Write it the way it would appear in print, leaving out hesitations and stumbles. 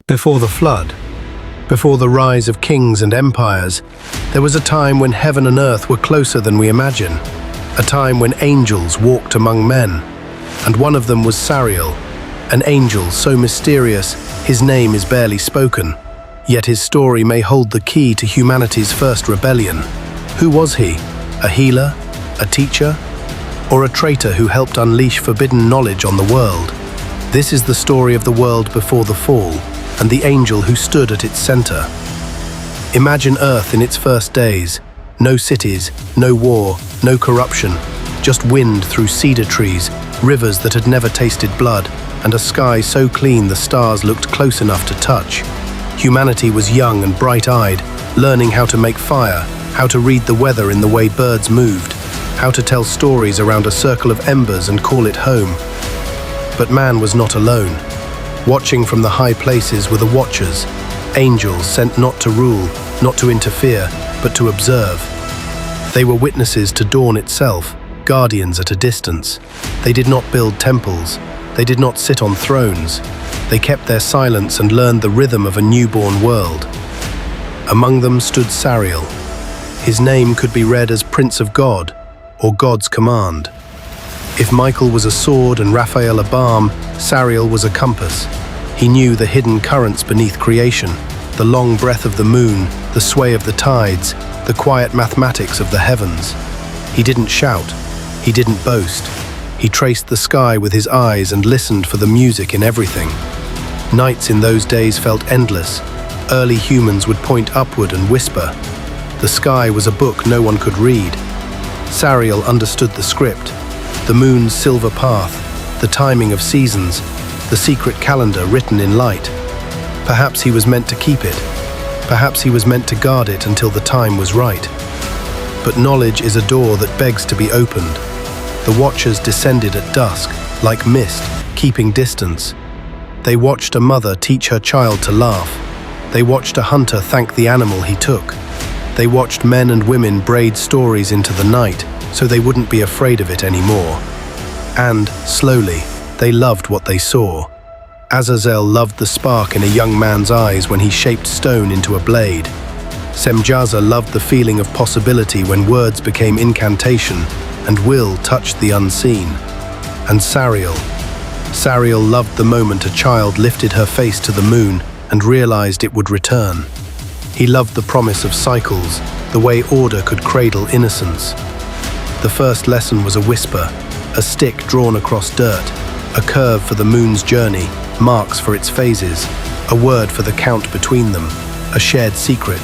Before the flood, before the rise of kings and empires, there was a time when heaven and earth were closer than we imagine, a time when angels walked among men, and one of them was Sariel, an angel so mysterious his name is barely spoken, yet his story may hold the key to humanity's first rebellion. Who was he? A healer? A teacher? Or a traitor who helped unleash forbidden knowledge on the world? This is the story of the world before the fall, and the angel who stood at its center. Imagine Earth in its first days. No cities, no war, no corruption, just wind through cedar trees, rivers that had never tasted blood, and a sky so clean the stars looked close enough to touch. Humanity was young and bright-eyed, learning how to make fire, how to read the weather in the way birds moved, how to tell stories around a circle of embers and call it home. But man was not alone. Watching from the high places were the watchers, angels sent not to rule, not to interfere, but to observe. They were witnesses to dawn itself, guardians at a distance. They did not build temples, they did not sit on thrones. They kept their silence and learned the rhythm of a newborn world. Among them stood Sariel. His name could be read as Prince of God, or God's command. If Michael was a sword and Raphael a balm, Sariel was a compass. He knew the hidden currents beneath creation, the long breath of the moon, the sway of the tides, the quiet mathematics of the heavens. He didn't shout, he didn't boast. He traced the sky with his eyes and listened for the music in everything. Nights in those days felt endless. Early humans would point upward and whisper. The sky was a book no one could read. Sariel understood the script. The moon's silver path, the timing of seasons, the secret calendar written in light. Perhaps he was meant to keep it. Perhaps he was meant to guard it until the time was right. But knowledge is a door that begs to be opened. The watchers descended at dusk, like mist, keeping distance. They watched a mother teach her child to laugh. They watched a hunter thank the animal he took. They watched men and women braid stories into the night, so they wouldn't be afraid of it anymore. And, slowly, they loved what they saw. Azazel loved the spark in a young man's eyes when he shaped stone into a blade. Semjaza loved the feeling of possibility when words became incantation and will touched the unseen. And Sariel loved the moment a child lifted her face to the moon and realized it would return. He loved the promise of cycles, the way order could cradle innocence. The first lesson was a whisper, a stick drawn across dirt, a curve for the moon's journey, marks for its phases, a word for the count between them, a shared secret.